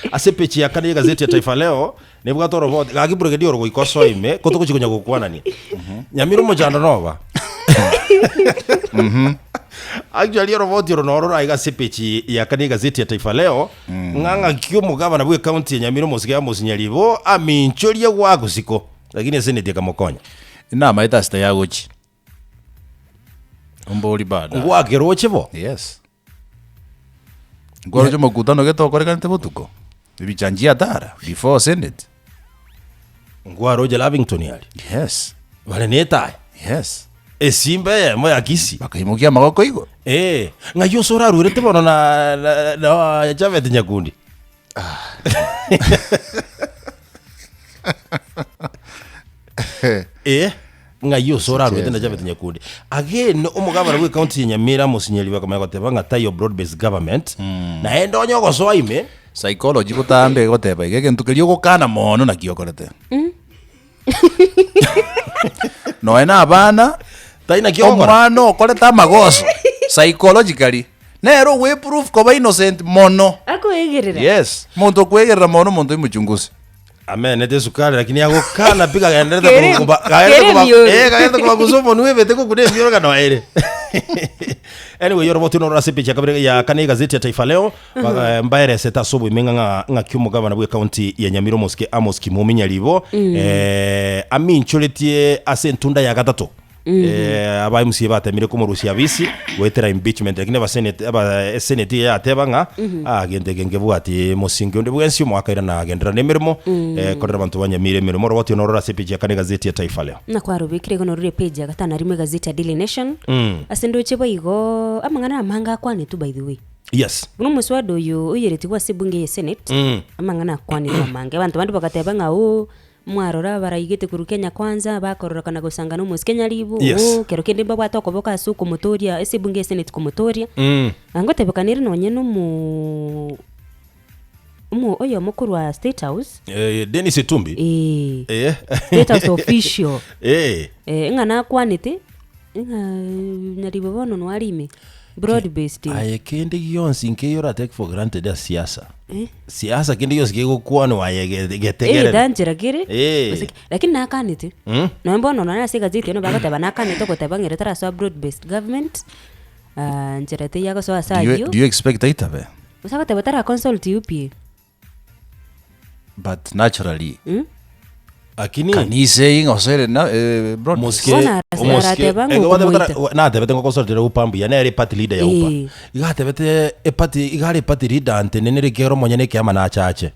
ase pechi ya kane gazeti ya Taifa Leo nebwa to robot gagiburegedio rogo ikoso ime kotukuchikunya gukwanani Nyamiro mojando nova actually robot ronoro aiga sepechi ya kane gazeti ya Taifa Leo nganga kyo mugabana bwe county ya Nyamiro mosiga Nyaribo aminchoria gwagusiko lakini senete kamokonya inama itasta yagochi ombori bada gwageroche bo yes ngoro jomo kutano geto korekanite botuko bichanjia tara before senate ngwaroje Lavington yali yes vale neta yes esimbe mo ya KISII bakaimukia magoko igo ngayo sora rurete bono na Javeth Nyakundi ngayo sora rurete na Javeth Nyakundi again umugabana we county ya Nyamira musinyeli bakamaya goteba ngatayo broad based government na endo nyogo soime psychology kutambe goteba igeke ntukelio gukana mono na kiokorete no ena abana taina kiongora omwana okoreta magoso psychologically nero we proof ko ba innocent mono akoegerera yes muntu kwegerera mono muntu imuchunguzi amen ete sukari lakini yako kana pika gaendelea kuba kusomo niwe bete kukude bioro kana ere anyway yoro botu no rase picha kabere ya kane gazeti ya Taifa Leo mbaere seta sobo imenga nga kyumo gavana bwe county ya Nyamiro moske Amos Kimomi Nyaribo amincholetie asentunda ya gatatu abaye musiye batemire ko mu Rusia bisi wetera impeachment lakini senate ya tebanga agende genge ati musingi onde bwensi mwaka ira na agendera nemirimo korera bantu banyamire mirimo roboti no rase page ya kane gazeti ya Taifa Leo na kwa rubikire gono rure page ya gatana rimwe gazeti ya Daily Nation asendo chebo igo amangana amanga kwani tu by the way yes buno muswado yo uyereti kwa sebunge ya senate amangana kwani amanga abantu bandi bakatebanga mwarora baraigete kuru Kenya kwanza bakorora kana gusanga no musike Nyaribo kero kende baba tokoboka su kumutoria ese bunge senate kumutoria angote bekanire no nyeno mu oyo mukuru wa State House Dennis Itumbi State House official ngana kwanite Nyaribo bono no arime broad based ayekende yonsi nke yora take for granted ya siasa siasa kende yonsi kego kwano wayegetegere danjira gere lakini nakanite no mbono na sika ziti no bagata nakanite ko tabangere tara so broad based government njira te yago so asayo do you expect that be usaka tabara consult UP but naturally akini kanise ingosere na broad moske na tebete ngokosortera upambu ya nere party leader ya upa igatebete igare party leader ante nenere kero monyene kema na chache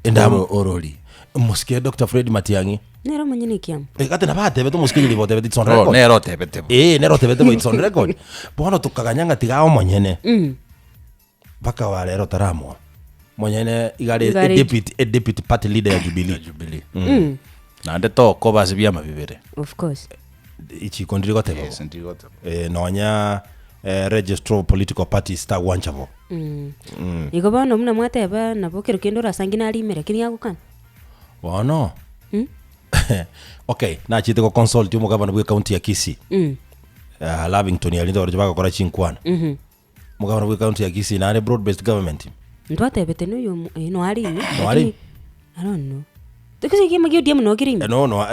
endamo oroli moske Dr. Fred Matiangi nero monyene kema igate na batebete moske libo tebete son record nero tebete nero tebete bo son record bono tukaganyanga tigao monyene baka walero taramo monyene igare deputy party leader ya Jubilee na ndeto ko basi byama bibere of course ichi kondirigo tebo yes ndigo nonya registrar political party star wanchavo igo bano muna mwateba nabokero kendo rasangina ali mere kini yagukana bono okay na chite ko consult yo mugabana bwe county ya KISII Lavington ya lindo rojaba ko rachinkwana mugabana bwe county ya KISII na broad based government ndwatebete no yo no ali I don't know tukisi kima gyo diam no kirimi no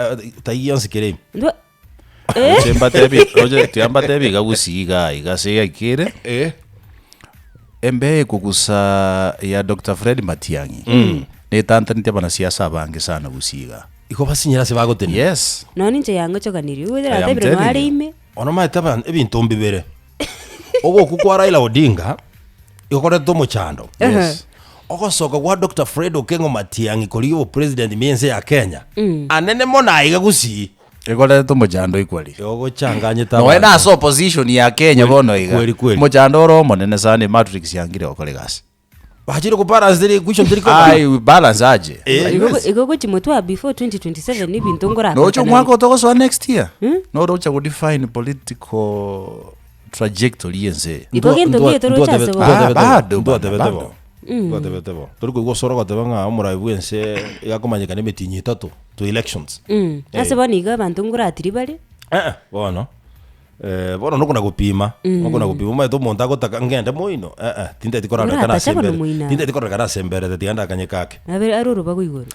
tayiyansi kirimi ndo temba tebi project tiamba tebi gagusiga igase yakire embe kugusa ya Dr. Fred Matiangi ne tanta nteba siasa bange sana gusiga iko basinyira se bagotene yes no ninje yango choganiri wera tebire no ali ime ono maitaba ebintu mbibere ogo kukwara Raila Odinga ikore tomo chando yes ogosoka kwa Dr. Fred Okengo Matiangi koliyo president miense ya Kenya anene mona aiga gusi ikore tomo chando ikwali ogo changanye taba no ena so opposition ya Kenya bono iga mo chando ro monene sana matrix yangire okole gasi bachire ku balance diri question diri ko ai balance aje igogo chimotwa before 2027 ni bintongora no cho mwako toko so next year no ro cha ku define political trajectory yense igogo ndongie toro cha sebo bado Gatebetebo. Turiko igosoro gatebanga omura bwense igakomanyika nemetinyi 3 to elections. Ase bani ga bantu ngura atiribale. Bono. bono no kuna gupima maito muntu agutaka ngende muino tinde tikorana kana sembere tinde tikorana kana sembere tianda kanye kake aruru bagwiguru